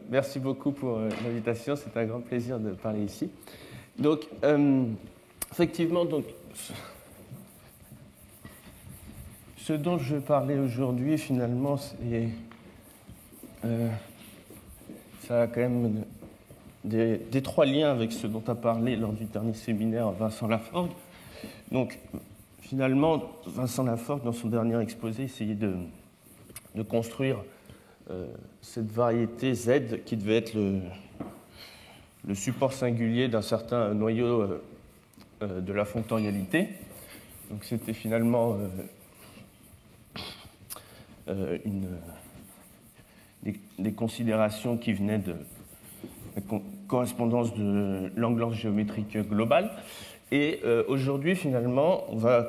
merci beaucoup pour l'invitation. C'est un grand plaisir de parler ici. Donc, effectivement, donc, ce dont je vais parler aujourd'hui, finalement, c'est, ça a quand même d'étroits liens avec ce dont a parlé lors du dernier séminaire Vincent Laforgue. Donc, finalement, Vincent Laforgue, dans son dernier exposé, essayait de construire cette variété Z qui devait être le support singulier d'un certain noyau de la fonctorialité. Donc c'était finalement des considérations qui venaient de la correspondance de l'angle géométrique global. Et aujourd'hui, finalement, on va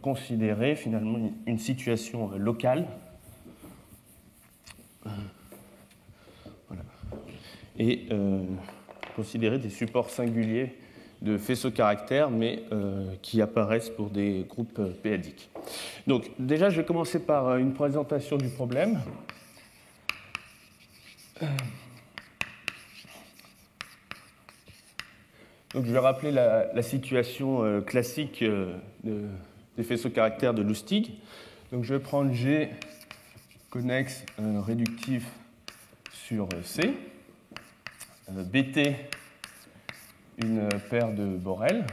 considérer finalement une situation locale. Voilà. Et considérer des supports singuliers de faisceaux caractères, mais qui apparaissent pour des groupes p-adiques. Donc, déjà, je vais commencer par une présentation du problème. Donc, je vais rappeler la situation classique des faisceaux caractères de Lustig. Donc, je vais prendre G connexe réductif sur C, BT une paire de Borel.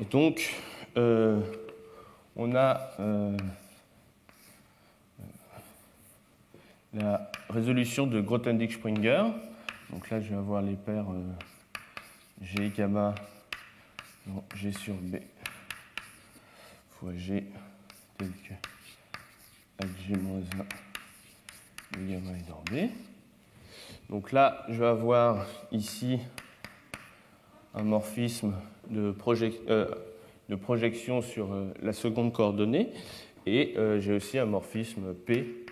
Et donc, on a la résolution de Grothendieck-Springer. Donc là, je vais avoir les paires G gamma, non, G sur B fois G, tel que H-G-1 de gamma est dans B. Donc là, je vais avoir ici un morphisme de projection sur la seconde coordonnée, et j'ai aussi un morphisme P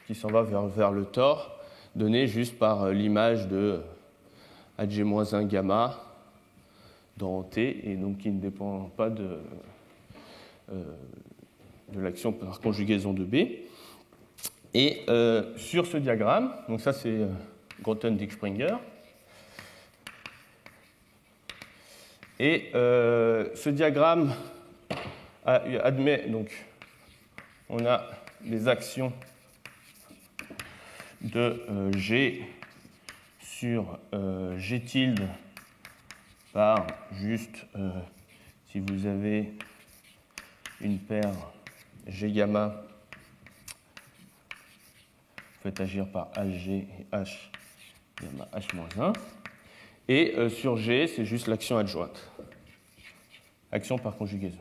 qui s'en va vers le tor, donné juste par l'image de Hg-1 gamma dans T, et donc qui ne dépend pas de l'action par conjugaison de B. Et sur ce diagramme, donc ça c'est Grothendieck-Springer, et ce diagramme admet, donc on a les actions de G sur G tilde par juste, si vous avez une paire G gamma, vous faites agir par HG et H gamma H-1. Et sur G, c'est juste l'action adjointe. Action par conjugaison.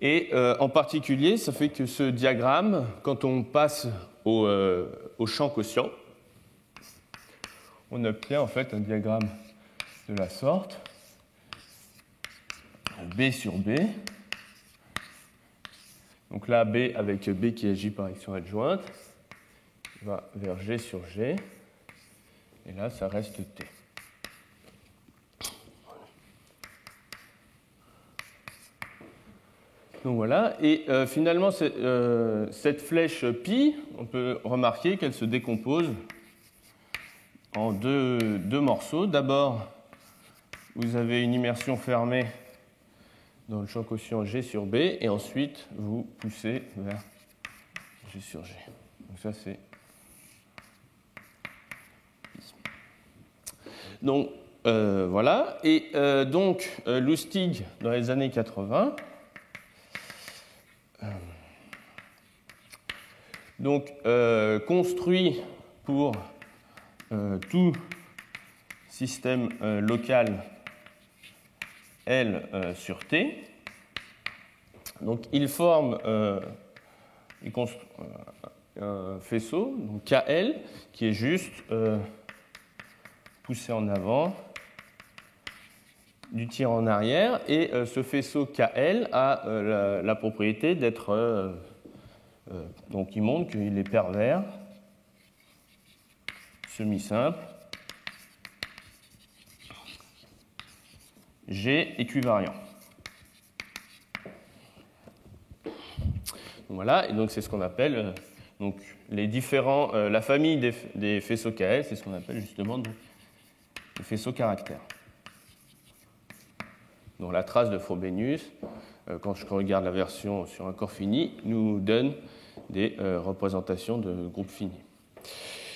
Et en particulier, ça fait que ce diagramme, quand on passe au champ quotient, on obtient en fait un diagramme de la sorte B sur B. Donc là, B avec B qui agit par action adjointe va vers G sur G. Et là, ça reste T. Donc voilà. Et finalement, cette flèche pi, on peut remarquer qu'elle se décompose en deux morceaux. D'abord, vous avez une immersion fermée dans le champ quotient G sur B, et ensuite vous poussez vers G sur G. Donc ça c'est. Donc voilà. Et donc Lustig, dans les années 80, construit pour tout système local L sur T. Donc il forme un faisceau, donc KL, qui est juste poussé en avant, du tir en arrière, et ce faisceau KL a la propriété d'être... donc il montre qu'il est pervers, semi-simple, G équivariant. Voilà, et donc c'est ce qu'on appelle donc les différents, la famille des faisceaux KL, c'est ce qu'on appelle justement donc, les faisceaux caractères. Donc la trace de Frobenius, quand je regarde la version sur un corps fini, nous donne des représentations de groupes finis.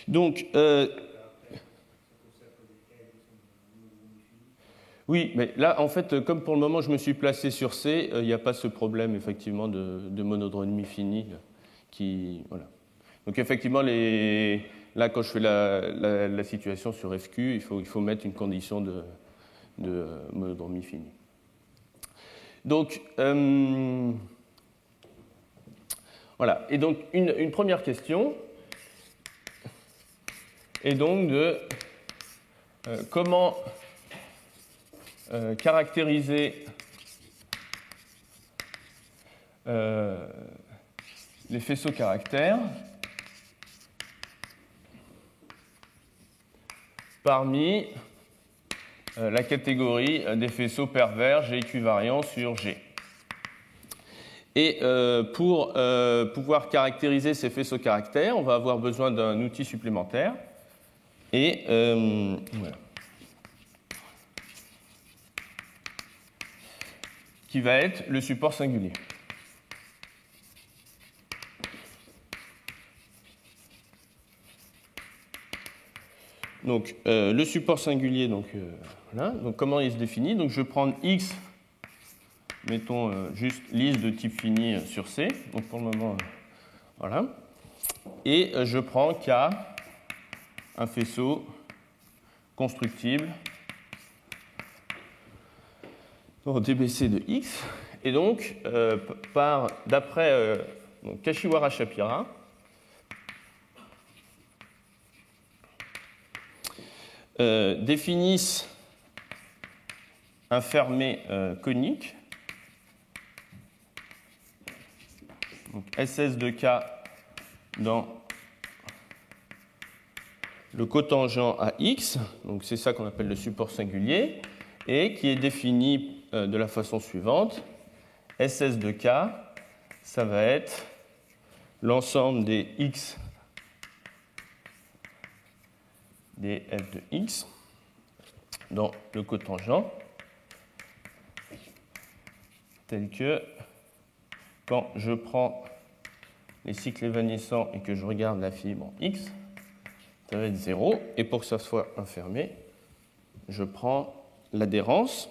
Donc, oui, mais là, en fait, comme pour le moment, je me suis placé sur C, il n'y a pas ce problème, effectivement, de monodromie finie. Voilà. Donc, effectivement, là, quand je fais la situation sur FQ, il faut mettre une condition de monodromie finie. Donc, voilà. Et donc, une première question est donc de comment caractériser les faisceaux caractères parmi la catégorie des faisceaux pervers G équivariant sur G. Et pour pouvoir caractériser ces faisceaux caractères, on va avoir besoin d'un outil supplémentaire. Et voilà. Qui va être le support singulier. Donc, le support singulier, donc, voilà. Donc, comment il se définit? Donc, je vais prendre X, mettons juste liste de type fini sur C. Donc, pour le moment, voilà. Et je prends K, un faisceau constructible en DBC de X. Et donc, d'après Kashiwara-Shapira, définissent un fermé conique, donc SS de K dans le cotangent à X, donc c'est ça qu'on appelle le support singulier, et qui est défini de la façon suivante. SS de K, ça va être l'ensemble des X des F de X dans le cotangent, tel que quand je prends les cycles évanescents et que je regarde la fibre X, ça va être 0. Et pour que ça soit infermé, je prends l'adhérence.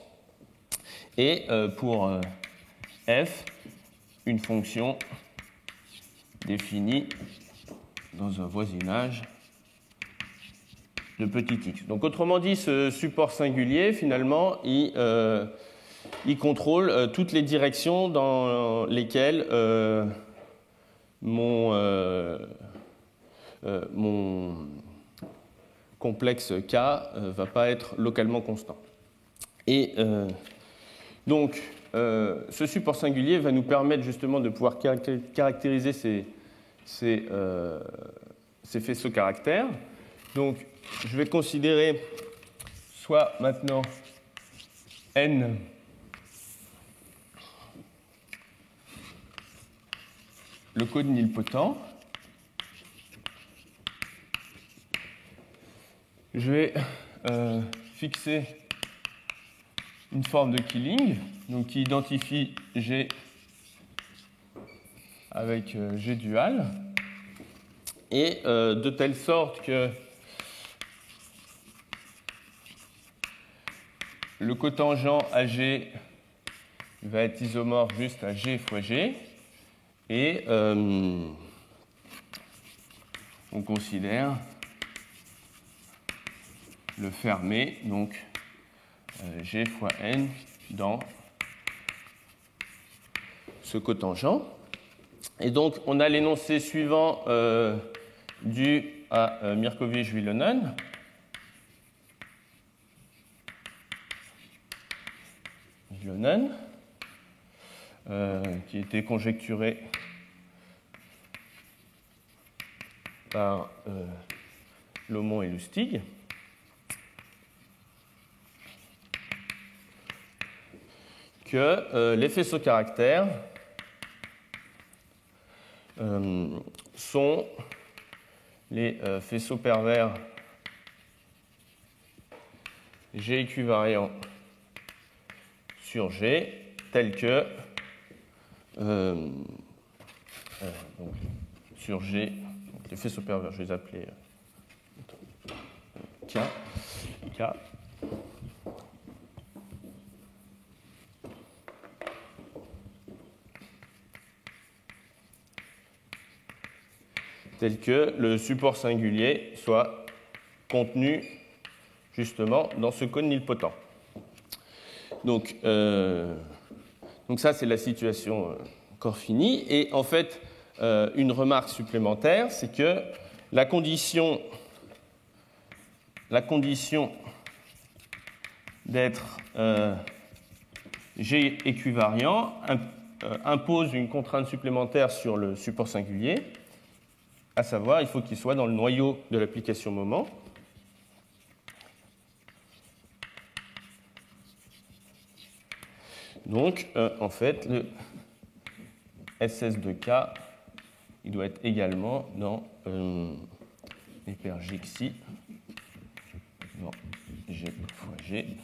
Et pour F, une fonction définie dans un voisinage de petit x. Donc, autrement dit, ce support singulier, finalement, il contrôle toutes les directions dans lesquelles mon complexe K ne va pas être localement constant. Et donc, ce support singulier va nous permettre justement de pouvoir caractériser ces faisceaux caractères. Donc, je vais considérer soit maintenant N le code nilpotent. Je vais fixer une forme de Killing, donc qui identifie G avec G dual, et de telle sorte que le cotangent à G va être isomorphe juste à G fois G, et on considère le fermé, donc G fois N dans ce cotangent. Et donc, on a l'énoncé suivant dû à Mirković-Wilonen. Qui était conjecturé par Lomont et Lustig. Que les faisceaux caractères sont les faisceaux pervers G équivariant sur G, tels que donc, sur G, donc les faisceaux pervers, je vais les appeler K, tel que le support singulier soit contenu justement dans ce cône nilpotent. Donc ça, c'est la situation encore finie. Et en fait, une remarque supplémentaire, c'est que la condition d'être G équivariant impose une contrainte supplémentaire sur le support singulier, à savoir, il faut qu'il soit dans le noyau de l'application moment. Donc, en fait, le SS de K, il doit être également dans les paires G xi, dans G fois G,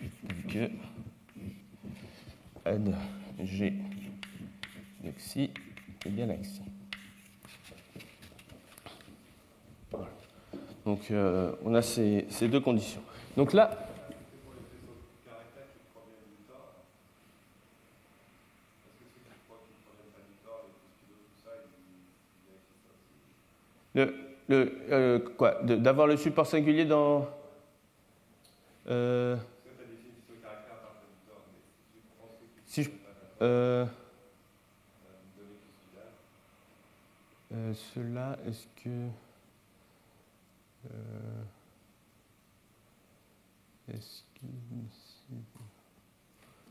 tel que add G de xi égale à xi. Voilà. Donc, on a ces deux conditions. Donc là, d'avoir le support singulier dans. Si je. Cela, est-ce que. Est-ce que.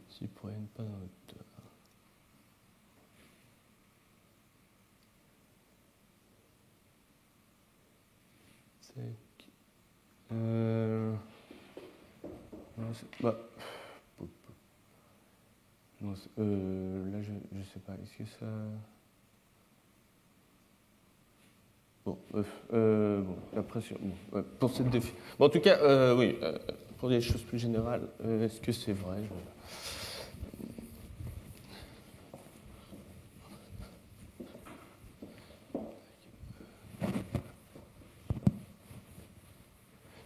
S'ils ne prennent pas dans hauteur. Bah, non, là, je ne sais pas. Est-ce que ça. Bon, la pression. Bon, pour cette défi. Bon, en tout cas, oui, pour des choses plus générales, est-ce que c'est vrai?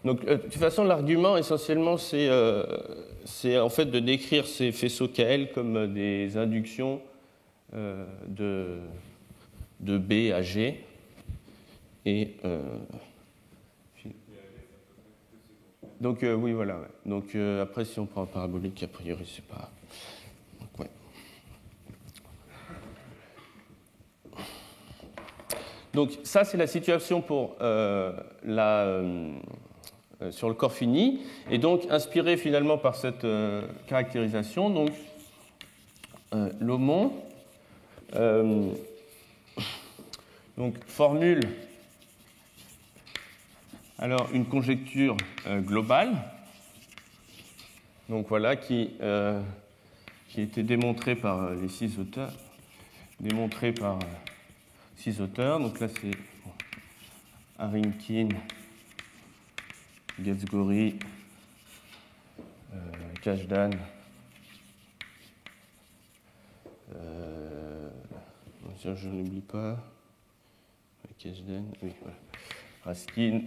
Donc, de toute façon, l'argument, essentiellement, c'est en fait de décrire ces faisceaux KL comme des inductions de B à G. Et donc, oui, voilà. Ouais. Donc, après, si on prend un parabolique, a priori, c'est pas. Donc, ouais. Donc, ça, c'est la situation pour sur le corps fini, et donc inspiré finalement par cette caractérisation, donc Lomon donc formule alors une conjecture globale, donc voilà qui a été démontrée par les 6 auteurs, donc là c'est Arinkin, Getsgori, Kajdan, je n'oublie pas, Kajdan, oui, voilà. Raskin,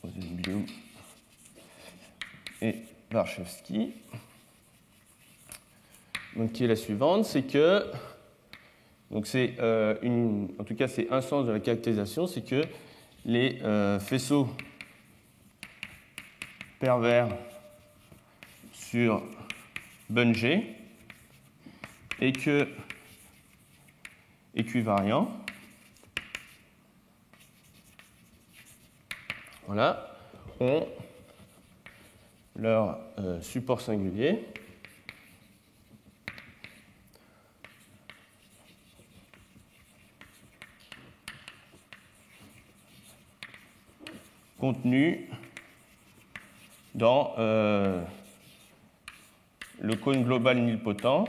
Rosenblum et Warshawski. Donc, qui est la suivante, c'est que, donc c'est en tout cas c'est un sens de la caractérisation, c'est que les faisceaux pervers sur Bunge et que équivariants, voilà, ont leur support singulier contenu dans le cône global nilpotent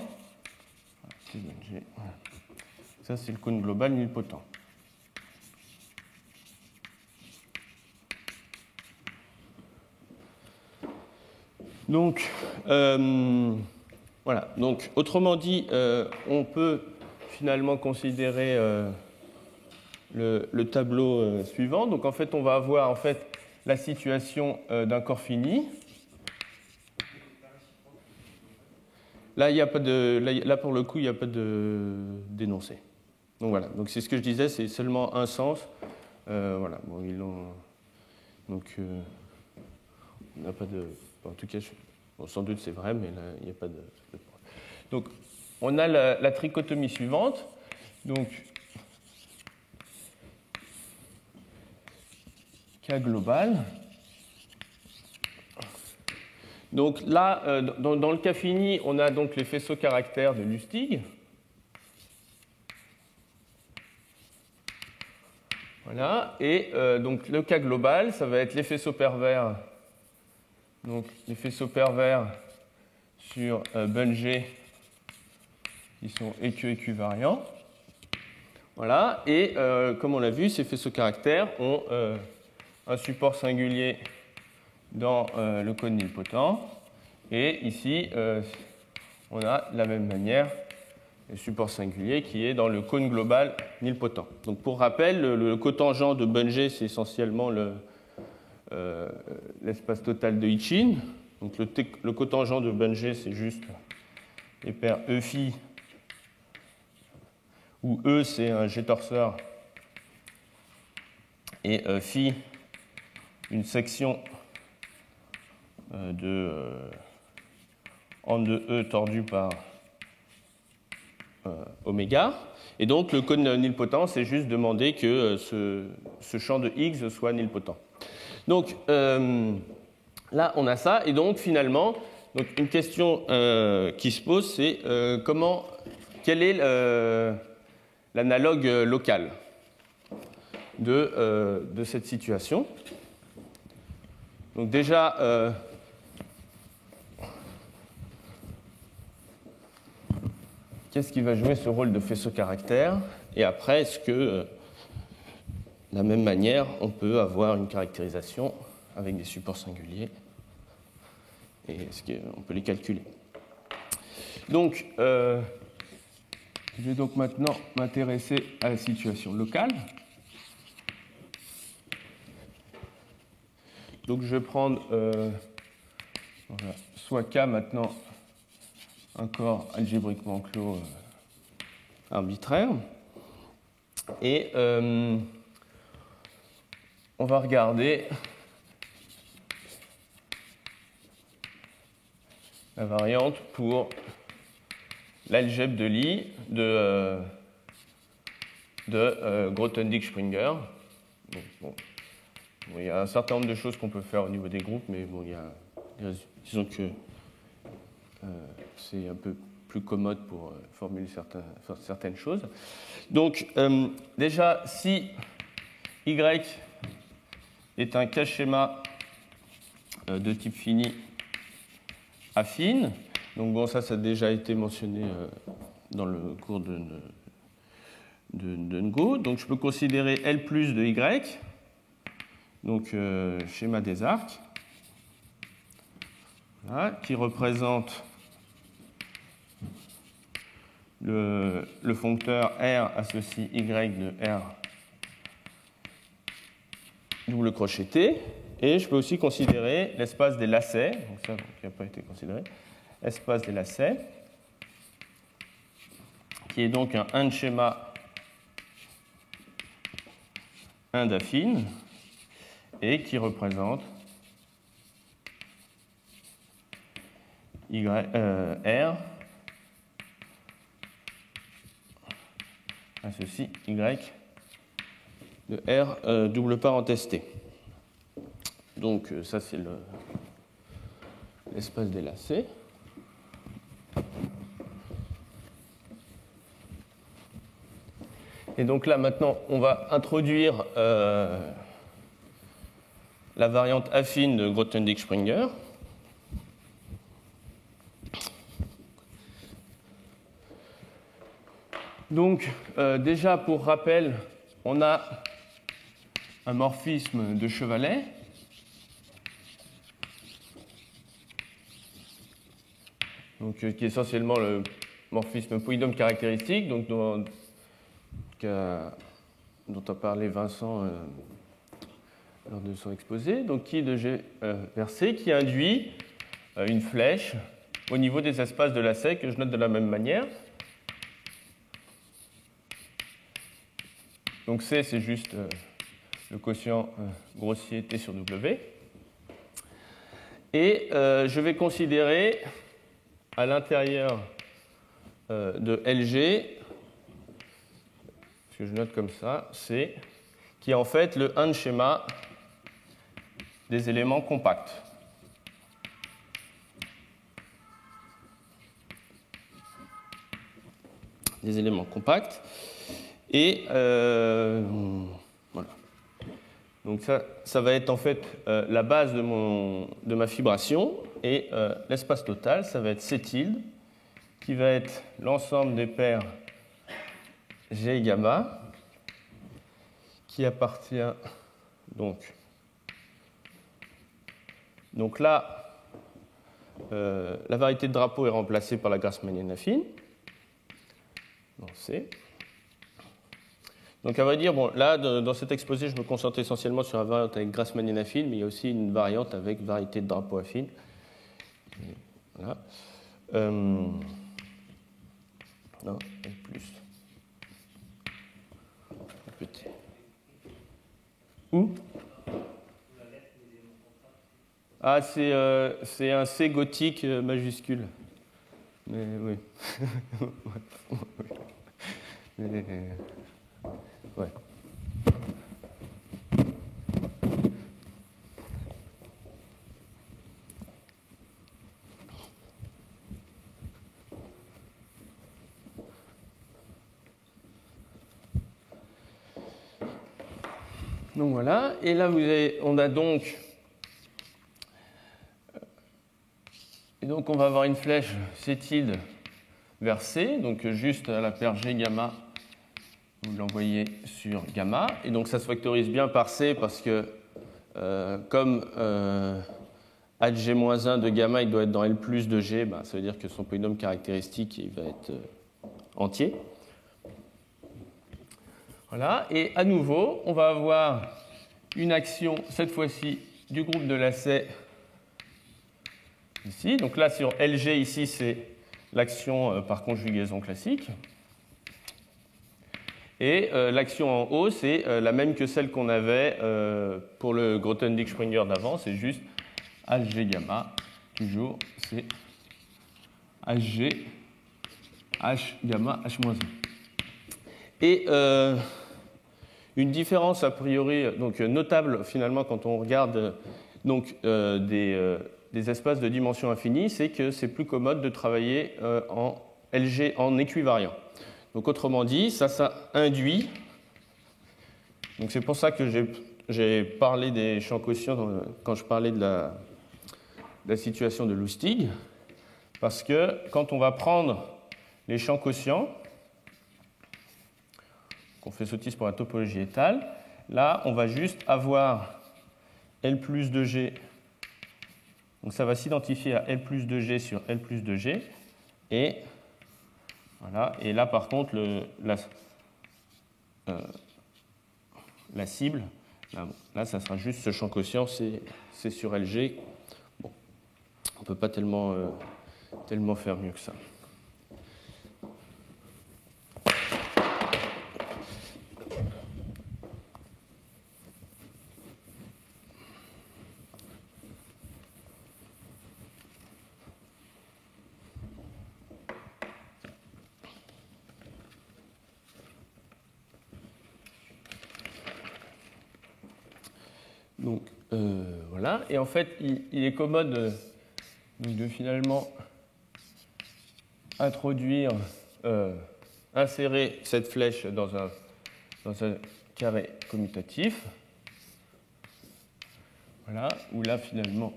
Voilà. Ça, c'est le cône global nilpotent. Donc, voilà. Donc, autrement dit, on peut finalement considérer le tableau suivant. Donc, en fait, on va avoir en fait la situation d'un corps fini. Là, il y a pas de, là, pour le coup, il n'y a pas d'énoncé. Donc voilà. Donc c'est ce que je disais, c'est seulement un sens. Voilà. Bon, ils ont. Donc, on n'a pas de. En tout cas, bon, sans doute c'est vrai, mais là, il n'y a pas de. Donc, on a la trichotomie suivante. Donc, K global. Donc là, dans le cas fini, on a donc les faisceaux caractères de Lustig. Voilà. Et donc le cas global, ça va être les faisceaux pervers. Donc les faisceaux pervers sur Bunge qui sont équivariants. Voilà. Et comme on l'a vu, ces faisceaux caractères ont un support singulier dans le cône nilpotent. Et ici, on a de la même manière le support singulier qui est dans le cône global nilpotent. Donc pour rappel, le cotangent de Bunge, c'est essentiellement l'espace total de Hitchin. Donc le cotangent de Bunge, c'est juste les paires E phi, où E c'est un G-torseur et phi une section en de E tordu par oméga. Et donc le cône nilpotent, c'est juste demander que ce champ de X soit nilpotent. Donc là, on a ça. Et donc finalement, donc, une question qui se pose, c'est quel est l'analogue local de cette situation. Donc déjà, qu'est-ce qui va jouer ce rôle de faisceau caractère? Et après, est-ce que, de la même manière, on peut avoir une caractérisation avec des supports singuliers? Et est-ce qu'on peut les calculer? Donc, je vais donc maintenant m'intéresser à la situation locale. Donc, je vais prendre voilà, soit K maintenant un corps algébriquement clos arbitraire. Et on va regarder la variante pour l'algèbre de Lie de Grothendieck-Springer. Bon, il y a un certain nombre de choses qu'on peut faire au niveau des groupes, mais bon, disons que c'est un peu plus commode pour formuler certaines choses. Donc, déjà, si Y est un K-schéma de type fini affine, donc bon, ça a déjà été mentionné dans le cours de Ngo. Donc, je peux considérer L plus de Y, donc schéma des arcs, voilà, qui représente le foncteur R associe Y de R double crochet T. Et je peux aussi considérer l'espace des lacets, donc ça qui n'a pas été considéré, espace des lacets, qui est donc un schéma 1 d'affine et qui représente R associe Y de R double parenthèse T. Donc ça c'est l'espace des lacets. Et donc là maintenant on va introduire la variante affine de Grothendieck-Springer. Donc, déjà, pour rappel, on a un morphisme de Chevalet. Donc, qui est essentiellement le morphisme polynôme caractéristique, donc, dont a parlé Vincent lors de son exposé, donc qui de G vers C, qui induit une flèche au niveau des espaces de lacet que je note de la même manière. Donc C, c'est juste le quotient grossier T sur W. Et je vais considérer à l'intérieur de LG, ce que je note comme ça, C, qui est en fait le un schéma des éléments compacts. Des éléments compacts. Et voilà. Donc ça va être en fait la base de ma fibration. Et l'espace total, ça va être C tilde, qui va être l'ensemble des paires G gamma, qui appartient donc là, la variété de drapeau est remplacée par la grassmannienne affine. Dans C. Donc à vrai dire, bon, là, dans cet exposé, je me concentre essentiellement sur la variante avec grassmannienne affine, mais il y a aussi une variante avec variété de drapeau affine. Et voilà. Non, plus. Petit. Où? Ah, c'est un C gothique majuscule. Mais oui. Mais, ouais. Donc voilà, et là on a donc, et donc on va avoir une flèche C tilde vers C, donc juste à la paire G gamma, vous l'envoyez sur gamma, et donc ça se factorise bien par C parce que comme Hg-1 de gamma il doit être dans L plus de G, ben, ça veut dire que son polynôme caractéristique il va être entier. Voilà, et à nouveau, on va avoir une action, cette fois-ci, du groupe de lacets ici. Donc là, sur LG, ici, c'est l'action par conjugaison classique. Et l'action en haut, c'est la même que celle qu'on avait pour le Grothendieck-Springer d'avant, c'est juste Hg gamma, toujours, c'est Hg, H gamma, H-1. Et une différence a priori donc, notable finalement quand on regarde donc, des espaces de dimension infinie, c'est que c'est plus commode de travailler en LG en équivariant. Donc autrement dit, ça induit, donc c'est pour ça que j'ai parlé des champs quotients quand je parlais de la situation de Lustig, parce que quand on va prendre les champs quotients, qu'on fait sautisme pour la topologie étale, là, on va juste avoir L plus de G. Donc ça va s'identifier à L plus de G sur L plus de G. Et, voilà, et là, par contre, la cible, là, ça sera juste ce champ quotient, c'est sur LG. Bon, on ne peut pas tellement faire mieux que ça. Donc voilà, et en fait, il est commode de finalement insérer cette flèche dans un carré commutatif. Voilà, où là finalement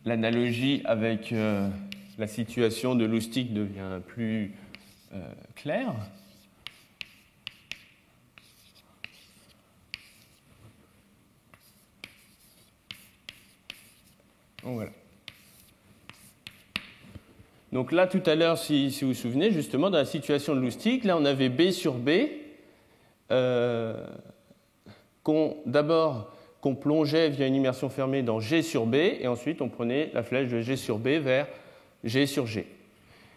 l'analogie avec la situation de Lustig devient plus claire. Donc, voilà. Donc là, tout à l'heure, si vous vous souvenez, justement, dans la situation de Lustig, là, on avait B sur B, d'abord qu'on plongeait via une immersion fermée dans G sur B, et ensuite on prenait la flèche de G sur B vers G sur G.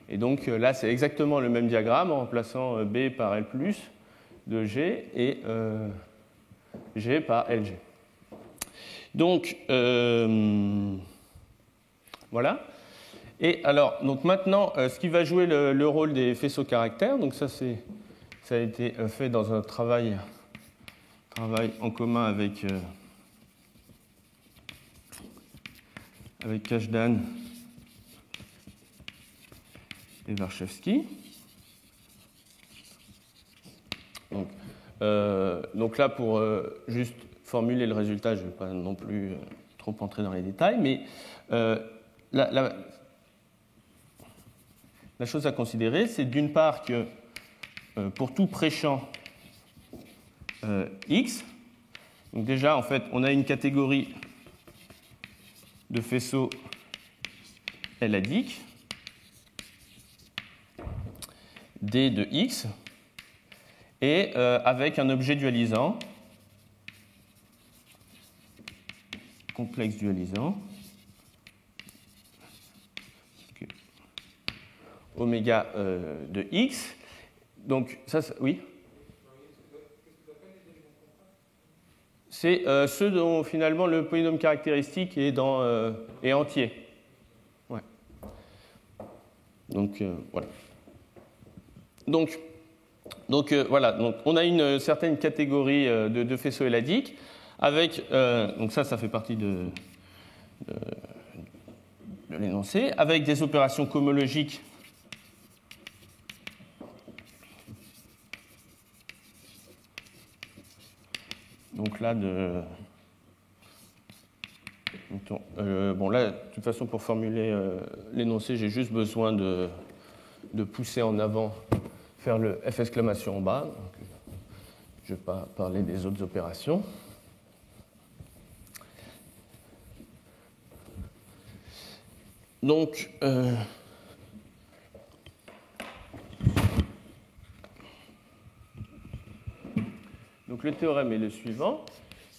Et donc là, c'est exactement le même diagramme en remplaçant B par L+, de G, et G par LG. Donc, voilà. Et alors, donc maintenant, ce qui va jouer le rôle des faisceaux caractères, donc ça a été fait dans un travail en commun avec Kashdan et Warshawski. Donc là, pour juste formuler le résultat, je ne vais pas non plus trop entrer dans les détails, mais la chose à considérer, c'est d'une part que pour tout préchamp X, donc déjà, en fait, on a une catégorie de faisceaux L-adiques, D de X, et avec un objet dualisant, complexe dualisant, oméga de X. Donc, ça oui. C'est ceux dont finalement le polynôme caractéristique est entier. Ouais. Donc, voilà. Donc voilà, donc on a une certaine catégorie de faisceaux L-adiques avec, donc ça fait partie de l'énoncé, avec des opérations cohomologiques donc là bon là, de toute façon, pour formuler l'énoncé, j'ai juste besoin de pousser en avant, faire le F exclamation en bas. Donc, je ne vais pas parler des autres opérations. Donc, le théorème est le suivant.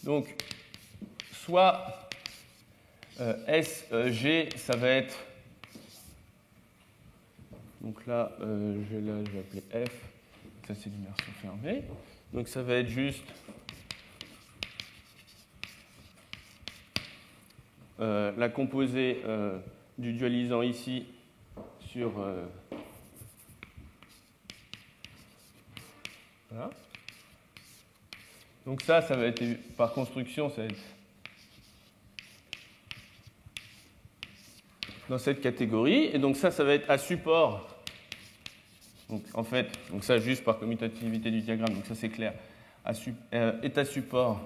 Donc, soit SG, ça va être. Donc là, je vais appeler F. Ça, c'est l'immersion fermée. Donc, ça va être juste la composée du dualisant ici sur. Voilà. Donc ça va être, par construction, ça va être dans cette catégorie. Et donc ça va être à support. Donc en fait, donc ça juste par commutativité du diagramme, donc ça c'est clair, est à support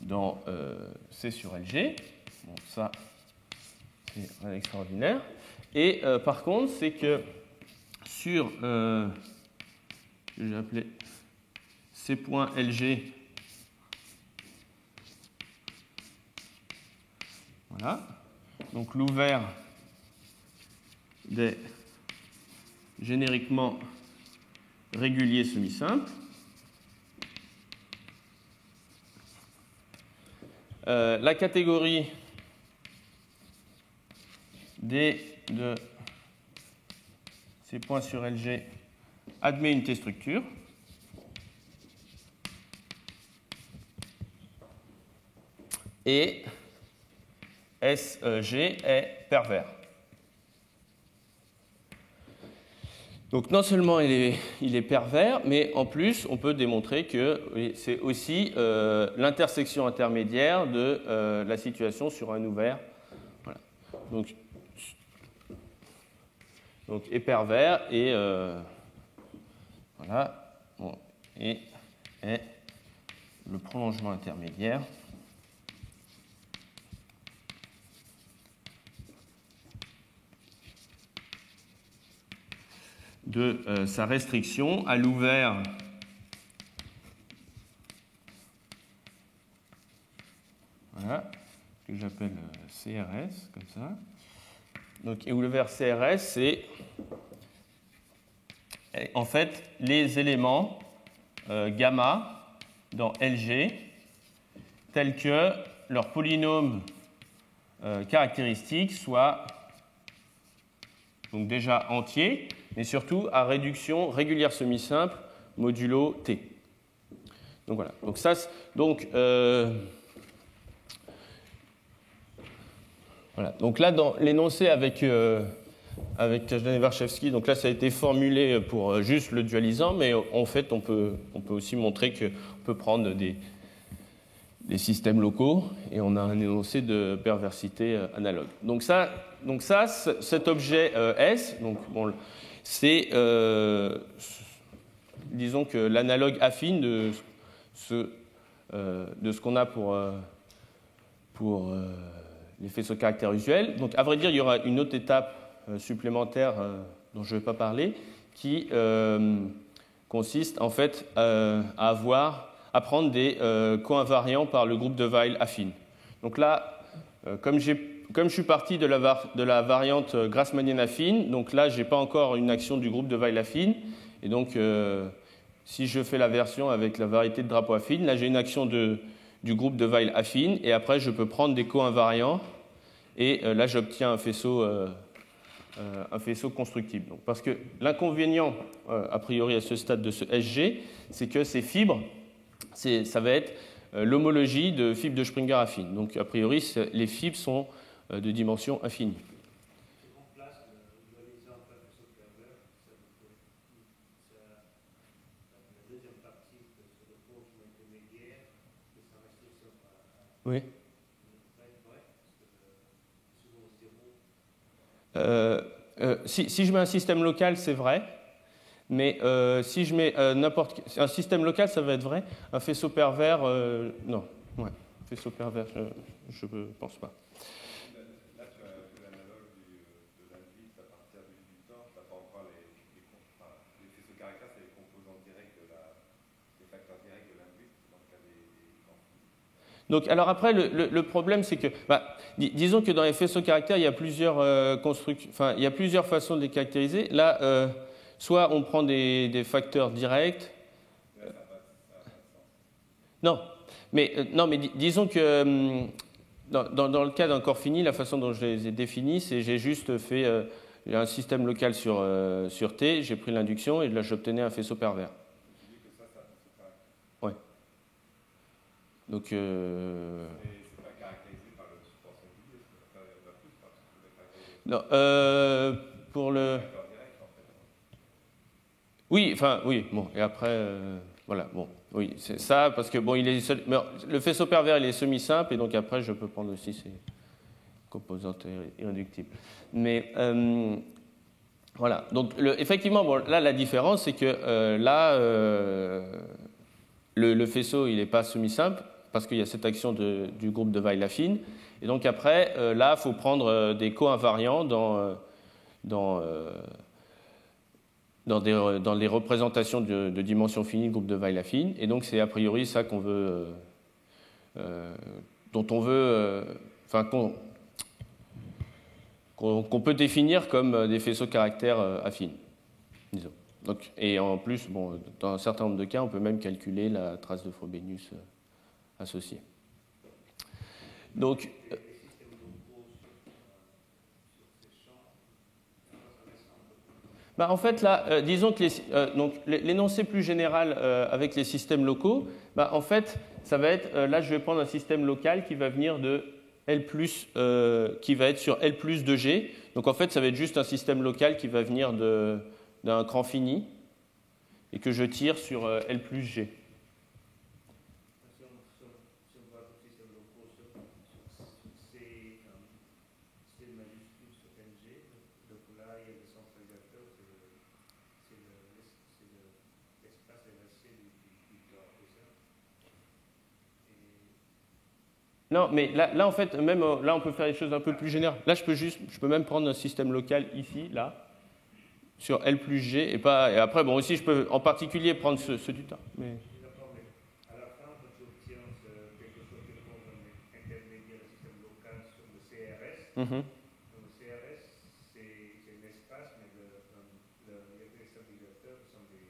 dans C sur LG. Bon, ça, c'est un extraordinaire. Et par contre, c'est que sur, j'ai appelé C point LG, voilà, donc l'ouvert des génériquement réguliers semi-simples. La catégorie D de ces points sur LG admet une T-structure. Et SG est pervers. Donc non seulement il est pervers, mais en plus on peut démontrer que c'est aussi l'intersection intermédiaire de la situation sur un ouvert. Voilà. Donc est pervers et voilà, bon, et est le prolongement intermédiaire de sa restriction à l'ouvert voilà, que j'appelle CRS, comme ça. Donc, et l'ouvert CRS, c'est en fait les éléments gamma dans LG tels que leur polynôme caractéristique soit donc déjà entier, mais surtout à réduction régulière semi-simple modulo T. Donc voilà. Donc ça, donc voilà. Donc là, dans l'énoncé avec Kazhdan et Warshawski, donc là, ça a été formulé pour juste le dualisant, mais en fait, on peut aussi montrer qu'on peut prendre des systèmes locaux et on a un énoncé de perversité analogue. Donc ça, cet objet S, donc bon, c'est disons que l'analogue affine de ce qu'on a pour les faisceaux caractères usuels. Donc à vrai dire, il y aura une autre étape supplémentaire dont je ne vais pas parler, qui consiste en fait à prendre des co-invariants par le groupe de Weil affine. Donc là, comme je suis parti de la variante grassmannienne affine, donc là, je n'ai pas encore une action du groupe de Weil affine. Et donc, si je fais la version avec la variété de drapeau affine, là, j'ai une action du groupe de Weil affine. Et après, je peux prendre des co-invariants. Et là, j'obtiens un faisceau constructible. Donc, parce que l'inconvénient, a priori, à ce stade de ce SG, c'est que ces fibres, ça va être l'homologie de fibres de Springer affines. Donc, a priori, les fibres sont de dimension infinie. Oui. Si je mets un système local, c'est vrai. Mais si je mets un système local, ça va être vrai. Un faisceau pervers, non. Ouais. Faisceau pervers, je ne pense pas. Là, tu as fait l'analogue de l'indice à partir du temps. Tu n'as pas encore les faisceaux caractères, c'est les composants directs les facteurs directs de l'indice dans le cas des camps. Donc, alors après, le problème, c'est que, disons que dans les faisceaux caractères, il y a plusieurs il y a plusieurs façons de les caractériser. Là, soit on prend des facteurs directs. Non, mais disons que dans le cas d'un corps fini, la façon dont je les ai définis, c'est j'ai juste fait un système local sur T, j'ai pris l'induction et là j'obtenais un faisceau pervers. Ouais. Donc. C'est pas caractérisé par le support singulier, non, pour le. Oui, bon, et après, voilà, bon, oui, c'est ça, parce que, bon, le faisceau pervers, il est semi-simple, et donc après, je peux prendre aussi ces composantes irréductibles. Mais, voilà, donc, effectivement, bon, là, la différence, c'est que, là, le faisceau, il n'est pas semi-simple, parce qu'il y a cette action du groupe de Weil affine, et donc après, là, il faut prendre des co-invariants dans les représentations de dimension finie, groupe de Weil affine, et donc c'est a priori ça qu'on veut, dont on veut, qu'on peut définir comme des faisceaux caractères affines, disons. Donc, et en plus, bon, dans un certain nombre de cas, on peut même calculer la trace de Frobenius associée. Donc, en fait, là, disons que l'énoncé plus général avec les systèmes locaux, en fait, ça va être, là, je vais prendre un système local qui va venir de L+, qui va être sur L plus de G. Donc, en fait, ça va être juste un système local qui va venir d'un cran fini et que je tire sur L plus G. Non, mais là, en fait, même là, on peut faire des choses un peu plus générales. Là, je peux même prendre un système local ici, là, sur L plus G, et après, bon, aussi, je peux en particulier prendre ce du temps. Mais... D'accord, mais à la fin, quand tu obtiens quelque chose qui ressemble à un intermédiaire du système local sur le CRS, Mm-hmm. le CRS, c'est l'espace, mais les stabilisateurs sont des...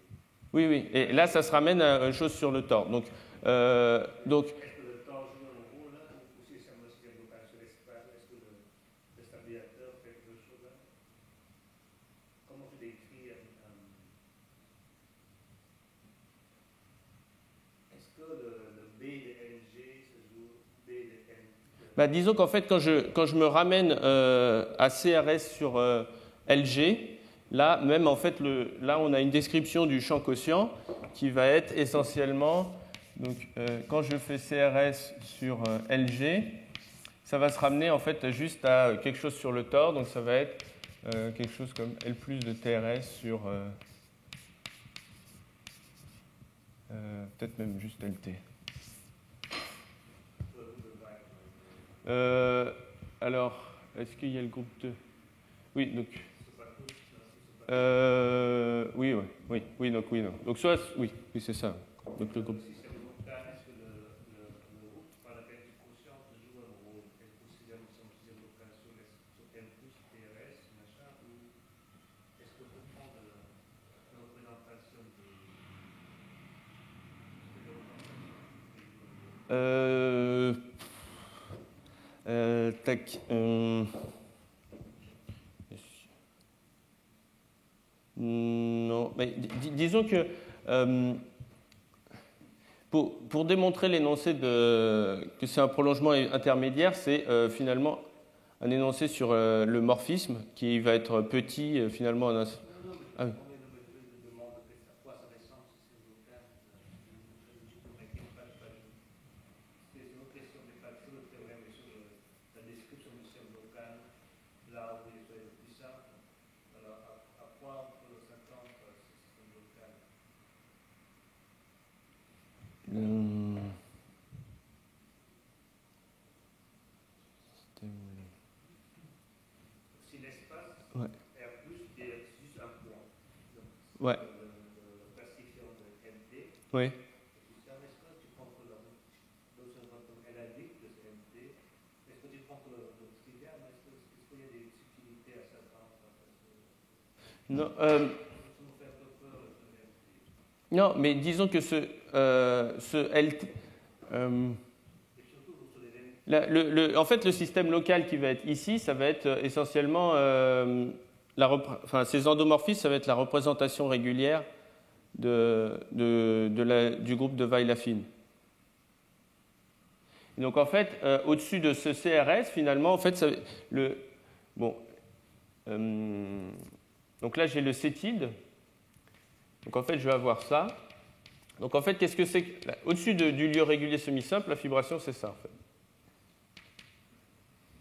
Oui, oui, et là, ça se ramène à une chose sur le tort. Donc, Est-ce que le temps joue un rôle là, ou si c'est un système local sur l'espace, est-ce que le stabilisateur fait quelque chose là? Comment tu décris est-ce que le B de LG se joue B de L? disons qu'en fait, quand je me ramène à CRS sur LG, là, même en fait, là, on a une description du champ quotient qui va être essentiellement, donc, quand je fais CRS sur LG, ça va se ramener en fait juste à quelque chose sur le tort, donc ça va être quelque chose comme L plus de TRS sur peut-être même juste LT. Alors, est-ce qu'il y a le groupe 2? Oui, donc. Oui, oui, oui, oui, donc oui, non. Donc soit, oui, c'est ça. Donc le groupe. Est-ce que le groupe par laquelle tu conscience joue un rôle? Est-ce que c'est un système local sur L plus TRS, machin, ou est-ce que tu prends de la représentation Tac. Non, mais disons que pour démontrer l'énoncé que c'est un prolongement intermédiaire, c'est finalement un énoncé sur le morphisme qui va être petit finalement. Ah oui. Si l'espace Ouais. R plus est juste un point, donc Ouais. le classifiant de MT, Oui. et puis ça, est-ce que tu prends que elle indique que c'est MT, est-ce que tu prends que l'auxiliaire, mais est-ce qu'il y a des subtilités à ça? Non, non, mais disons que ce LT. En fait, le système local qui va être ici, ça va être essentiellement ces endomorphismes, ça va être la représentation régulière du groupe de Weil-Affine. Donc en fait, au-dessus de ce CRS, finalement, en fait, donc là j'ai le cétide. Donc en fait, je vais avoir ça. Donc en fait, qu'est-ce que c'est au-dessus du lieu régulier semi-simple, la fibration, c'est ça en fait.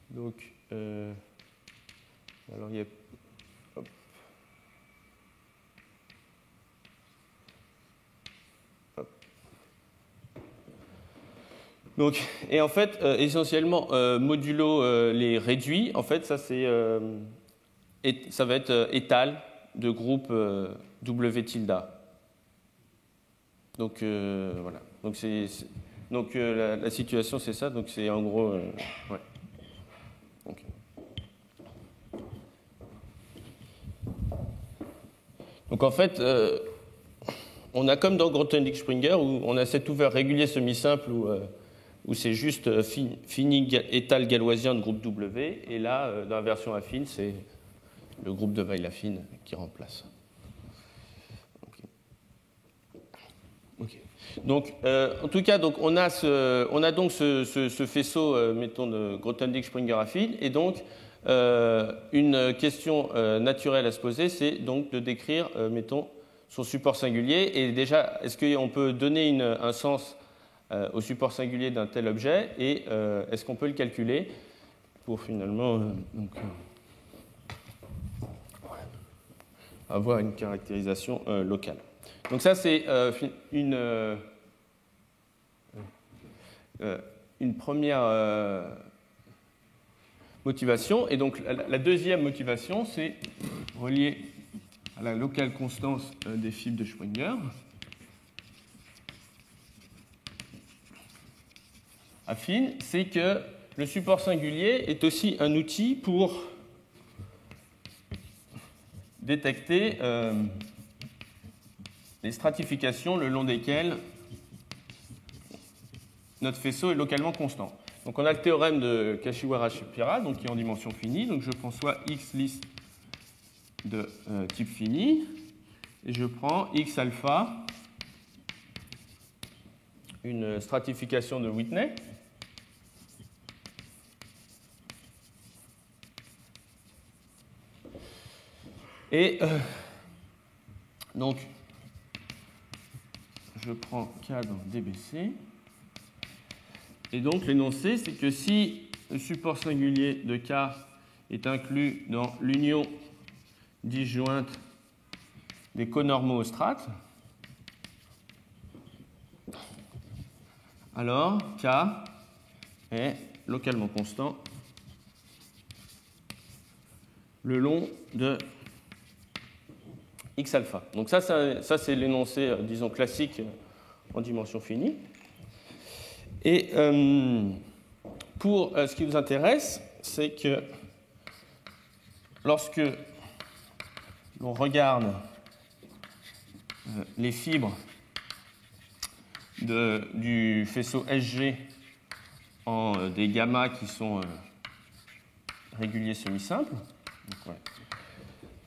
Donc, alors il y a. Hop. Hop. Donc, et en fait, essentiellement, modulo les réduits, en fait, ça c'est, ça va être étal de groupe W tilde. Donc voilà. Donc, la situation c'est ça. Donc c'est en gros, ouais. Okay. Donc en fait, on a comme dans Grothendieck-Springer où on a cet ouvert régulier semi-simple où c'est juste fini étal galoisien de groupe W, et là, dans la version affine, c'est le groupe de Weil-Affine qui remplace. Okay. Donc, en tout cas, donc, on a donc ce faisceau, mettons, de Grothendieck-Springer affine, et donc une question naturelle à se poser, c'est donc de décrire, mettons, son support singulier. Et déjà, est-ce qu'on peut donner un sens au support singulier d'un tel objet, et est-ce qu'on peut le calculer pour finalement avoir une caractérisation locale. Donc ça, c'est une première motivation. Et donc la deuxième motivation, c'est relier à la locale constance des fibres de Springer. Affine, c'est que le support singulier est aussi un outil pour détecter les stratifications le long desquelles notre faisceau est localement constant. Donc on a le théorème de Kashiwara-Shapira, donc qui est en dimension finie. Donc je prends soit X liste de type fini, et je prends X alpha, une stratification de Whitney. Et donc, je prends K dans DBC. Et donc, l'énoncé, c'est que si le support singulier de K est inclus dans l'union disjointe des conormaux aux strates, alors K est localement constant le long de X alpha. Donc ça c'est l'énoncé, disons, classique en dimension finie. Et pour ce qui vous intéresse, c'est que lorsque l'on regarde les fibres du faisceau SG en des gammas qui sont réguliers semi-simples,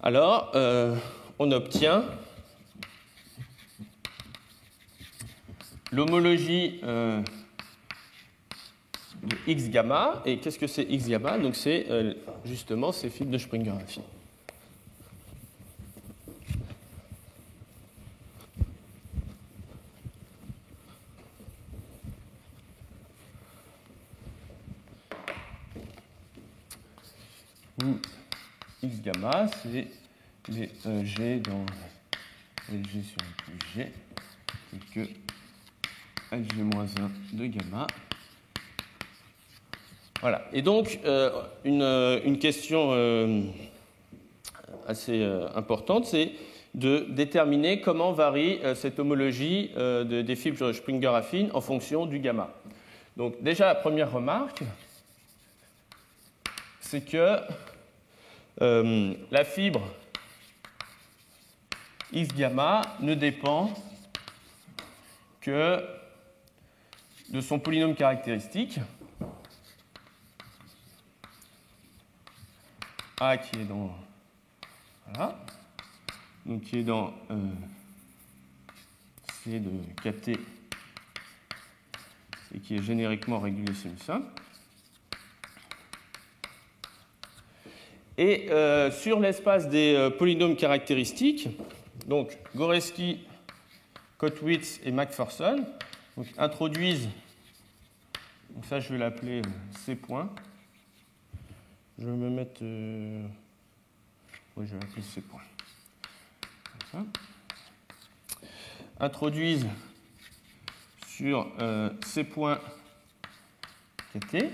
alors on obtient l'homologie de X gamma. Et qu'est-ce que c'est X gamma? Donc c'est justement ces fibres de Springer affines. Où X gamma, c'est les G dans LG sur le plus G, et que LG-1 de gamma. Voilà. Et donc, une question assez importante, c'est de déterminer comment varie cette homologie des fibres Springer affines en fonction du gamma. Donc, déjà, la première remarque, c'est que la fibre X gamma ne dépend que de son polynôme caractéristique, A qui est dans, voilà, donc qui est dans C de KT et qui est génériquement régulier semi-simple. Et sur l'espace des polynômes caractéristiques, donc Goreski, Kottwitz et McPherson donc, introduisent, donc ça je vais l'appeler C point. Je vais me mettre, oui je vais l'appeler C point. Comme ça. Introduisent sur C point KT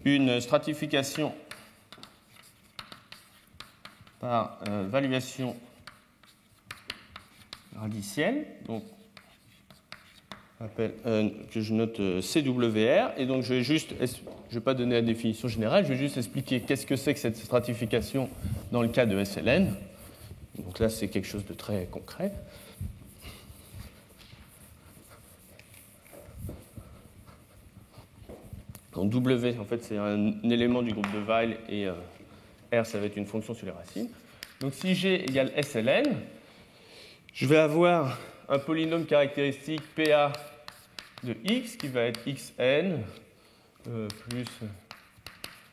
une stratification par valuation radicielle, donc que je note CWR, et donc je ne vais pas donner la définition générale, je vais juste expliquer qu'est-ce que c'est que cette stratification dans le cas de SLN. Donc là, c'est quelque chose de très concret. Donc W, en fait, c'est un élément du groupe de Weil, et R, ça va être une fonction sur les racines. Donc si G égale SLN, je vais avoir un polynôme caractéristique PA de X qui va être XN plus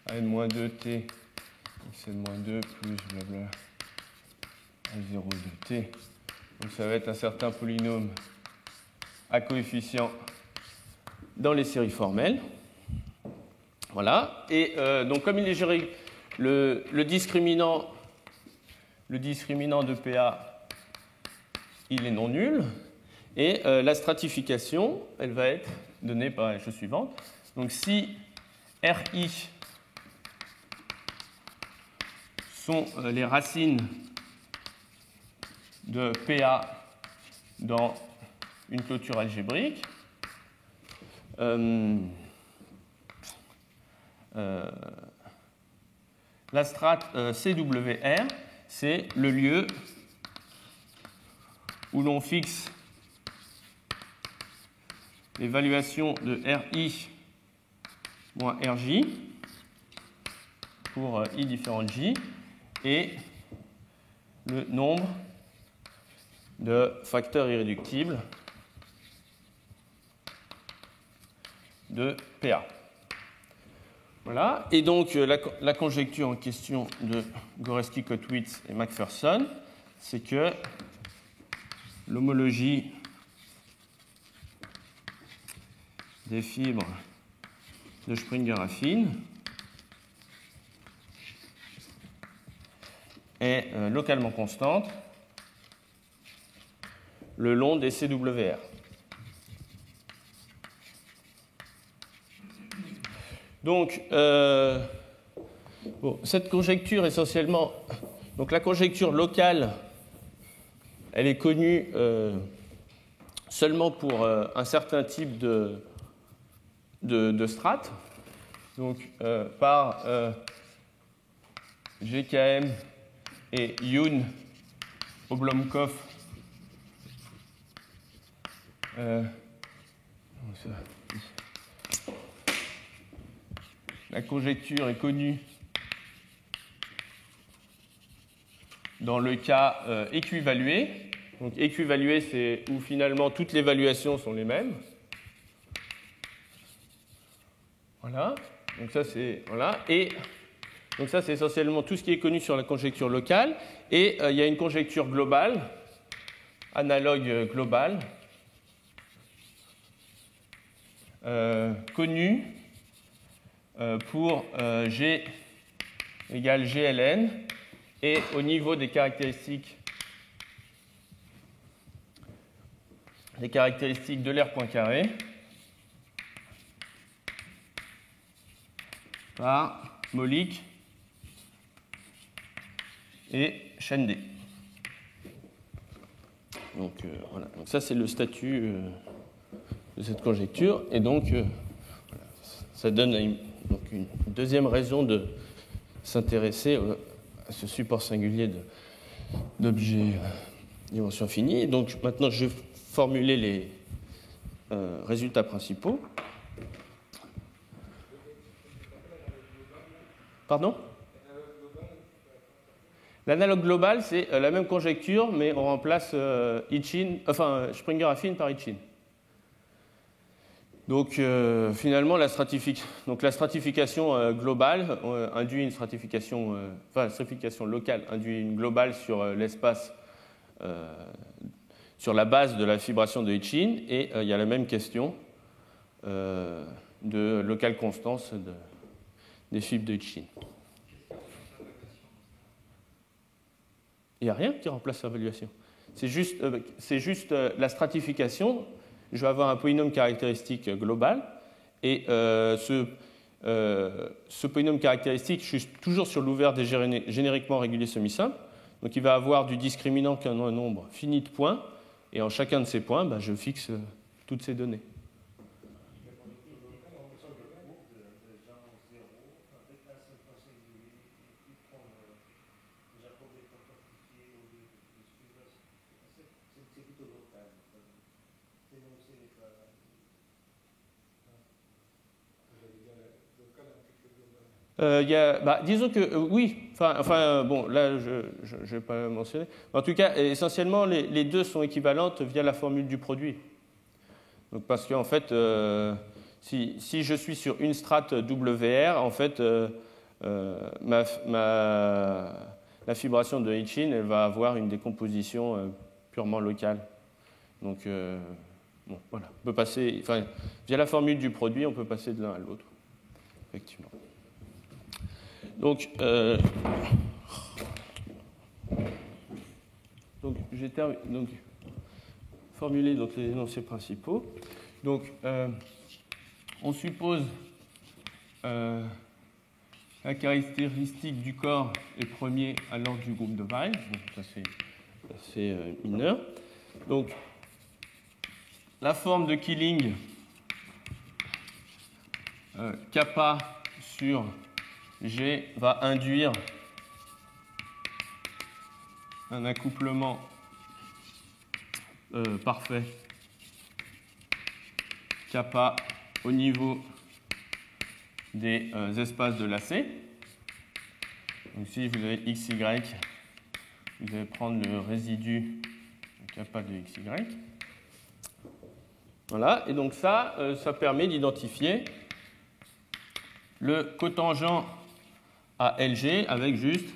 AN-2T XN-2 plus blabla A0 de T. Donc ça va être un certain polynôme à coefficient dans les séries formelles. Voilà. Et donc comme il est géré, le discriminant de PA, il est non nul. Et la stratification, elle va être donnée par la chose suivante. Donc si RI sont les racines de PA dans une clôture algébrique. La strate CWR, c'est le lieu où l'on fixe l'évaluation de RI moins RJ pour I différent J et le nombre de facteurs irréductibles de PA. Voilà. Et donc la conjecture en question de Goreski, Kottwitz et McPherson, c'est que l'homologie des fibres de Springer-Affine est localement constante le long des CWR. Donc, cette conjecture essentiellement, donc la conjecture locale, elle est connue seulement pour un certain type de strates, donc par GKM et Youn, Oblomkov. La conjecture est connue dans le cas équivalué. Donc équivalué, c'est où finalement toutes les évaluations sont les mêmes. Voilà. Donc ça c'est voilà. Et donc ça c'est essentiellement tout ce qui est connu sur la conjecture locale. Et il y a une conjecture globale, analogue globale, connue pour G égale GLN et au niveau des caractéristiques de l'air Poincaré par Molik et Shende. Donc voilà. Donc ça c'est le statut de cette conjecture et donc voilà. Ça donne donc une deuxième raison de s'intéresser à ce support singulier d'objets dimension finie. Donc maintenant, je vais formuler les résultats principaux. Pardon ? L'analogue global, c'est la même conjecture, mais on remplace Springer-Affine par Hitchin. Donc finalement, la stratification globale induit une stratification, la stratification locale induit une globale sur l'espace, sur la base de la fibration de Hitchin, et il y a la même question de locale constance des fibres de Hitchin. Il n'y a rien qui remplace l'évaluation. C'est juste la stratification. Je vais avoir un polynôme caractéristique global, et ce polynôme caractéristique, je suis toujours sur l'ouvert des génériquement réguliers semi-simples. Donc il va avoir du discriminant qu'un nombre fini de points, et en chacun de ces points, je fixe toutes ces données. Disons que oui, bon, là je ne vais pas mentionner. En tout cas, essentiellement, les deux sont équivalentes via la formule du produit. Donc, parce qu'en fait, si je suis sur une strate WR, en fait, la fibration de Hitchin, elle va avoir une décomposition purement locale. Donc, bon, voilà. On peut passer, via la formule du produit, on peut passer de l'un à l'autre, effectivement. Donc j'ai formulé les énoncés principaux. Donc, on suppose la caractéristique du corps est premier à l'ordre du groupe de Weil. Donc, ça c'est assez mineur. Donc, la forme de Killing, kappa sur G va induire un accouplement parfait kappa au niveau des espaces de lacet. Donc si vous avez xy, vous allez prendre le résidu de kappa de xy. Voilà, et donc ça permet d'identifier le cotangent à LG avec juste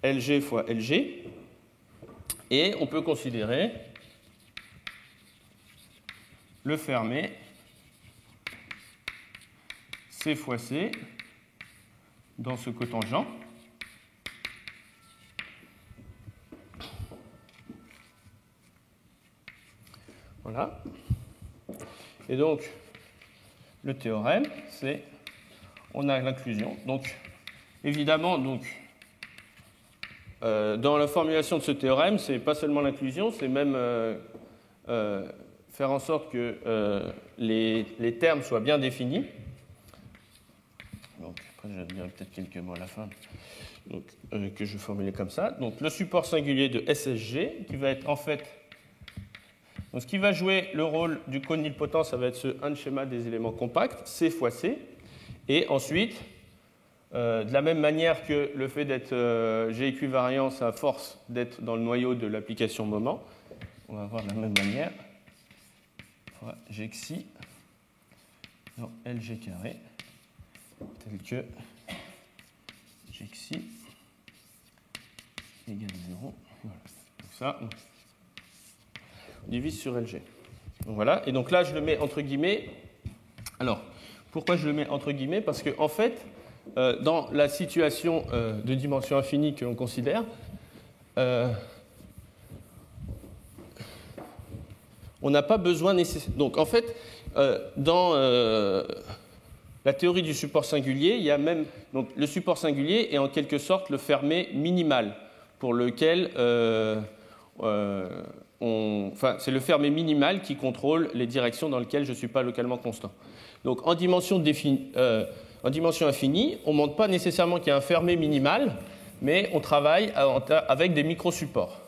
LG fois LG. Et on peut considérer le fermé C fois C dans ce cotangent. Voilà. Et donc, le théorème, c'est, on a l'inclusion. Donc, évidemment, dans la formulation de ce théorème, c'est pas seulement l'inclusion, c'est même faire en sorte que les termes soient bien définis. Donc, après, je dirai peut-être quelques mots à la fin, donc, que je vais formuler comme ça. Donc, le support singulier de SSG, qui va être en fait. Donc, ce qui va jouer le rôle du cône nilpotent, ça va être ce un schéma des éléments compacts, C fois C. Et ensuite, de la même manière que le fait d'être G équivariant, ça a force d'être dans le noyau de l'application moment, on va avoir de la même manière fois G xi dans LG carré, tel que G xi égale 0. Voilà. Donc ça, on divise sur LG. Donc voilà, et donc là, je le mets entre guillemets. Alors, pourquoi je le mets entre guillemets? Parce qu'en fait, dans la situation de dimension infinie que l'on considère, on n'a pas besoin nécessairement. Donc en fait, dans la théorie du support singulier, il y a même. Donc le support singulier est en quelque sorte le fermé minimal, pour lequel. Enfin, c'est le fermé minimal qui contrôle les directions dans lesquelles je ne suis pas localement constant. Donc en dimension infinie, on ne montre pas nécessairement qu'il y a un fermé minimal, mais on travaille avec des microsupports.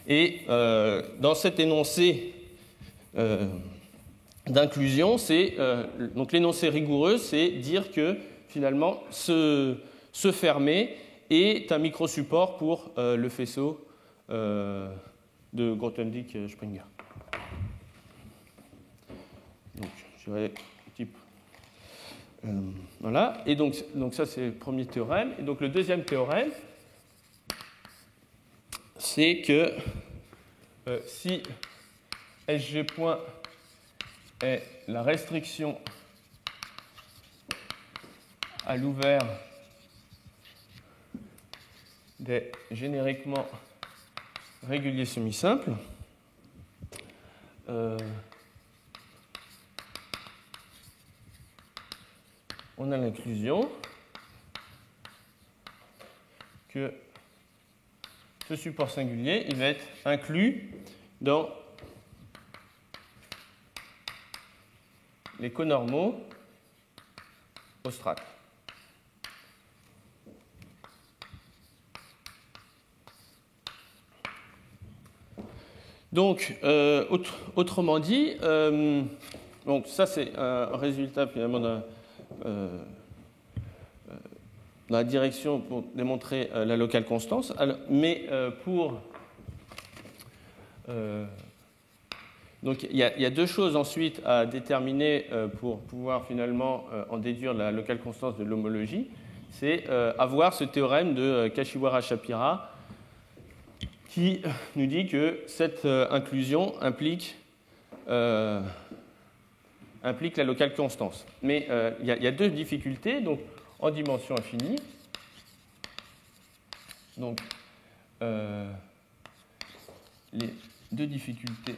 Et dans cet énoncé d'inclusion, donc l'énoncé rigoureux, c'est dire que finalement ce fermé est un microsupport pour le faisceau de Grothendieck-Springer. Donc, je dirais type. Voilà, et donc ça c'est le premier théorème. Et donc le deuxième théorème, c'est que si SG point est la restriction à l'ouvert des génériquement réguliers semi-simples, on a l'inclusion que ce support singulier, il va être inclus dans les conormaux au strat. Donc, autrement dit, donc ça c'est un résultat finalement dans la direction pour démontrer la locale constance, mais pour donc il y a deux choses ensuite à déterminer pour pouvoir finalement en déduire la locale constance de l'homologie. C'est avoir ce théorème de Kashiwara-Shapira qui nous dit que cette inclusion implique la locale constance. Mais il y a deux difficultés. Donc, en dimension infinie, donc les deux difficultés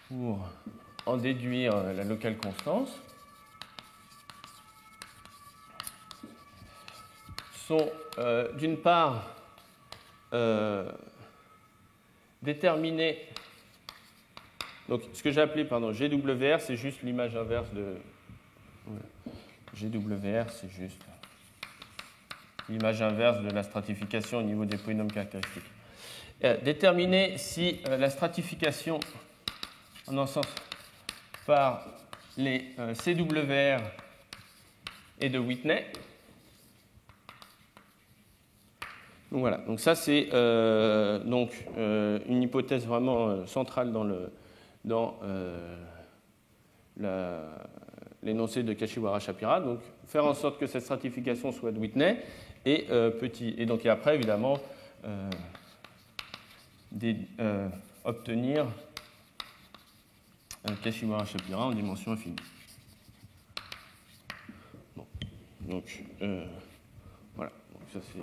pour en déduire la locale constance. sont d'une part déterminés. Donc ce que j'ai appelé GWR, c'est juste l'image inverse de GWR, c'est juste l'image inverse de la stratification au niveau des polynômes caractéristiques. Déterminer si la stratification en un sens par les CWR est de Whitney. Donc voilà, donc ça c'est une hypothèse vraiment centrale dans l'énoncé de Kashiwara-Shapira. Donc faire en sorte que cette stratification soit de Whitney et donc et après évidemment obtenir Kashiwara-Shapira en dimension infinie. Bon. Donc voilà, donc ça c'est.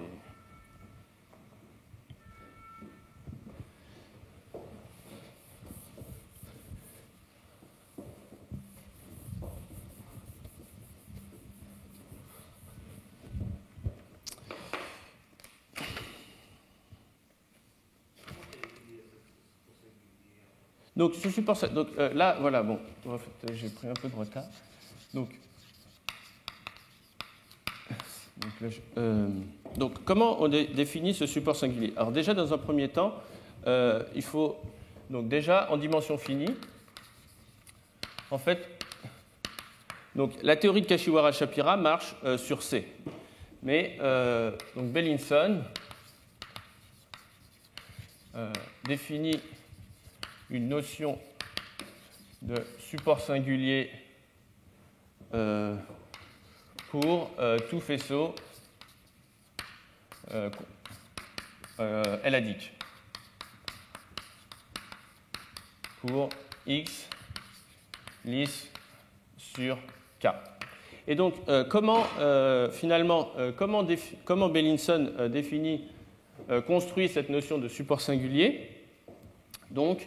Donc, ce support, donc là, voilà, bon, en fait, j'ai pris un peu de retard. Donc comment on définit ce support singulier? Alors, déjà, dans un premier temps, il faut, donc déjà, en dimension finie, en fait, donc, la théorie de Kashiwara-Shapira marche sur C. Mais, donc, Bellinson définit une notion de support singulier pour tout faisceau L-adique pour X lisse sur K. Et donc, comment Bellinson construit cette notion de support singulier? Donc,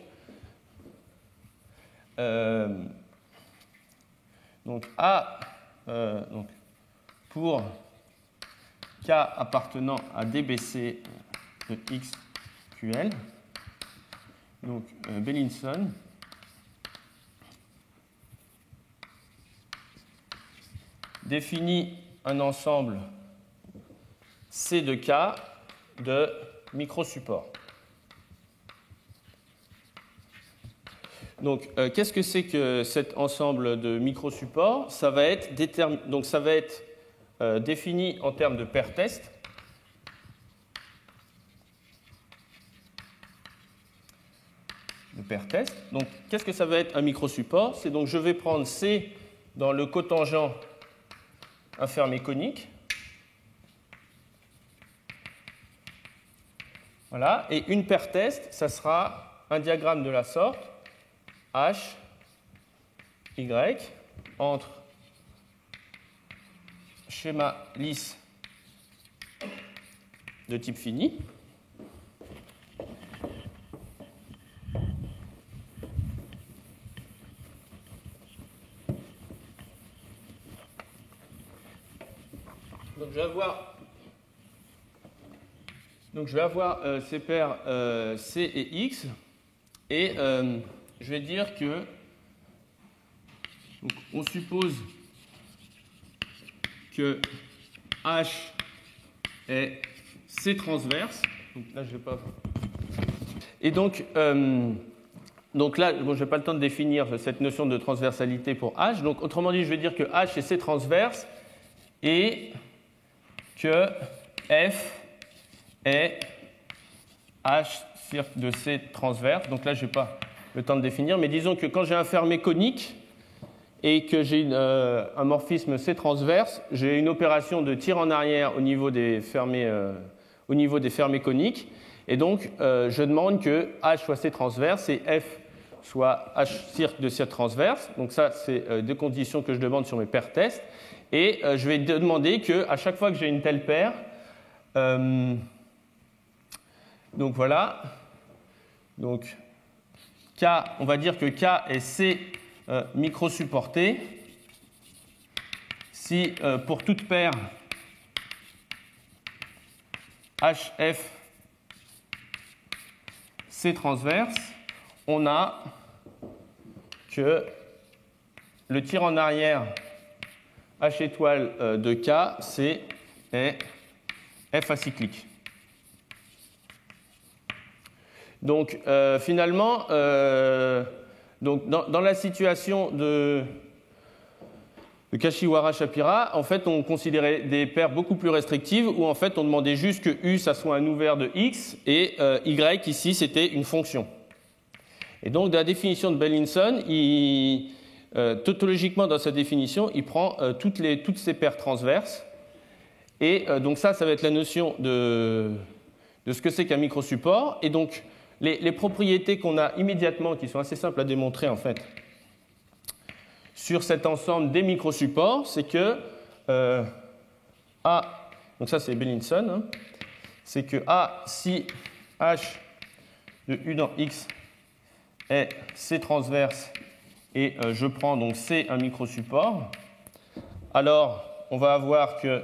pour K appartenant à DBC de XQL, donc Bellinson définit un ensemble C de K de microsupports. Donc, qu'est-ce que c'est que cet ensemble de microsupports? Ça va être défini en termes de paire test. Donc, qu'est-ce que ça va être un microsupport? C'est donc, je vais prendre C dans le cotangent infermé conique. Voilà. Et une paire test, ça sera un diagramme de la sorte. H, Y, entre schéma lisse de type fini donc je vais avoir ces paires C et X et je vais dire que donc, on suppose que H est C transverse. Donc là, je vais pas. Et donc là, bon, je n'ai pas le temps de définir cette notion de transversalité pour H. Donc, autrement dit, je vais dire que H est C transverse et que F est H cirque de C transverse. Donc là, je n'ai pas le temps de définir, mais disons que quand j'ai un fermé conique et que j'ai un morphisme C transverse, j'ai une opération de tir en arrière au niveau des fermés coniques, et donc je demande que H soit C transverse et F soit H cirque de C transverse. Donc ça, c'est deux conditions que je demande sur mes paires tests, et je vais demander qu'à chaque fois que j'ai une telle paire, donc voilà, donc K, on va dire que K est C microsupporté si pour toute paire HF C transverse, on a que le tir en arrière H étoile de K, c'est F acyclique. Donc finalement, donc dans la situation de Kashiwara-Shapira, en fait, on considérait des paires beaucoup plus restrictives où en fait on demandait juste que U ça soit un ouvert de X et Y ici c'était une fonction. Et donc dans la définition de Bellinson, tautologiquement dans sa définition, il prend toutes ces paires transverses. Et donc ça va être la notion de ce que c'est qu'un microsupport. Et donc les propriétés qu'on a immédiatement, qui sont assez simples à démontrer en fait, sur cet ensemble des microsupports, c'est que A, donc ça c'est Bellinson, hein, c'est que A, si H de U dans X est C transverse et je prends donc C un microsupport, alors on va avoir que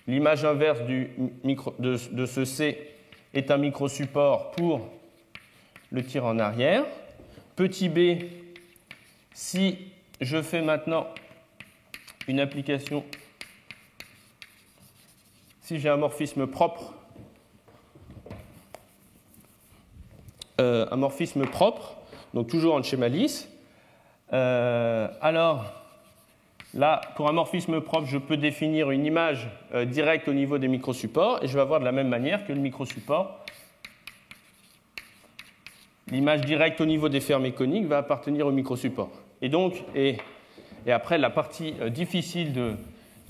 l'image inverse de ce C est un microsupport pour le tir en arrière. Petit b, si je fais maintenant une application, si j'ai un morphisme propre, donc toujours en schéma lisse, alors là, pour un morphisme propre, je peux définir une image directe au niveau des microsupports et je vais avoir de la même manière que le microsupport. L'image directe au niveau des fermés coniques va appartenir au microsupport. Et donc, et après, la partie difficile de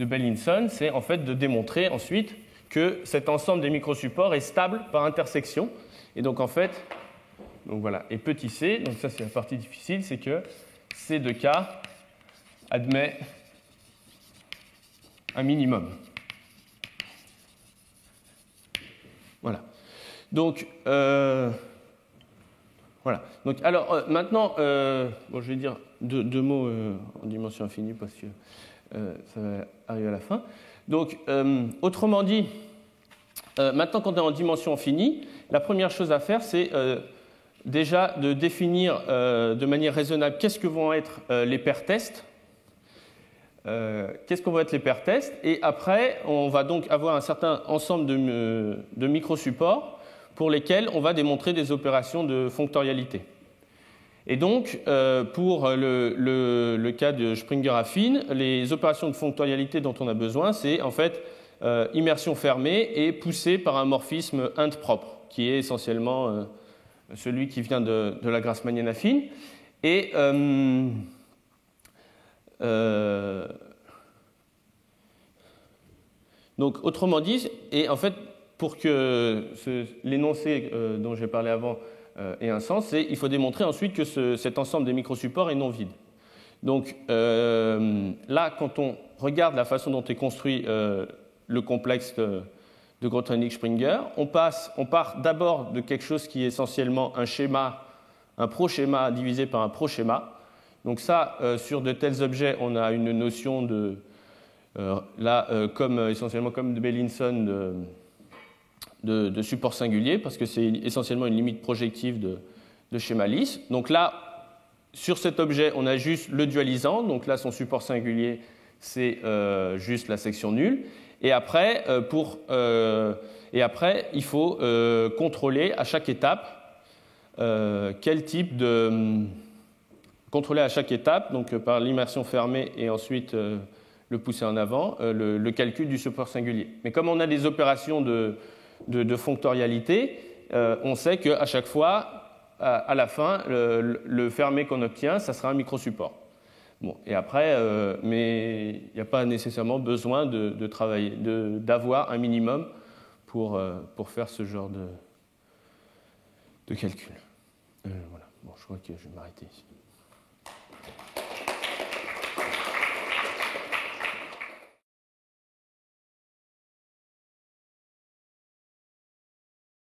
Bellinson, c'est en fait de démontrer ensuite que cet ensemble des microsupports est stable par intersection. Et donc, en fait, donc voilà, et petit c, donc ça c'est la partie difficile, c'est que C de K admet un minimum. Voilà. Donc, voilà. Donc, alors, maintenant, bon, je vais dire deux mots en dimension infinie parce que ça va arriver à la fin. Donc, autrement dit, maintenant qu'on est en dimension infinie, la première chose à faire, c'est déjà de définir de manière raisonnable qu'est-ce que vont être les paires tests. Qu'est-ce qu'on va être les paires tests? Et après, on va donc avoir un certain ensemble de microsupports pour lesquels on va démontrer des opérations de fonctorialité. Et donc, pour le cas de Springer-Affine, les opérations de fonctorialité dont on a besoin, c'est en fait immersion fermée et poussée par un morphisme int propre, qui est essentiellement celui qui vient de la grassmannienne affine. Et donc, autrement dit, et en fait, pour que l'énoncé dont j'ai parlé avant ait un sens, il faut démontrer ensuite que cet ensemble des microsupports est non vide. Donc là, quand on regarde la façon dont est construit le complexe de Grothendieck-Springer, on part d'abord de quelque chose qui est essentiellement un schéma, un proschéma divisé par un proschéma. Donc ça, sur de tels objets, on a une notion de essentiellement comme de Bellinson de support singulier, parce que c'est essentiellement une limite projective de schéma lisse. Donc là, sur cet objet, on a juste le dualisant, donc là, son support singulier, c'est juste la section nulle. Et après, il faut contrôler à chaque étape quel type de... Contrôler à chaque étape, donc par l'immersion fermée et ensuite le pousser en avant, le calcul du support singulier. Mais comme on a des opérations de fonctorialité, on sait qu'à chaque fois, à la fin, le fermé qu'on obtient, ça sera un microsupport. Bon, et après, mais il n'y a pas nécessairement besoin de travailler, d'avoir un minimum pour faire ce genre de calcul. Voilà. Bon, je crois que je vais m'arrêter ici.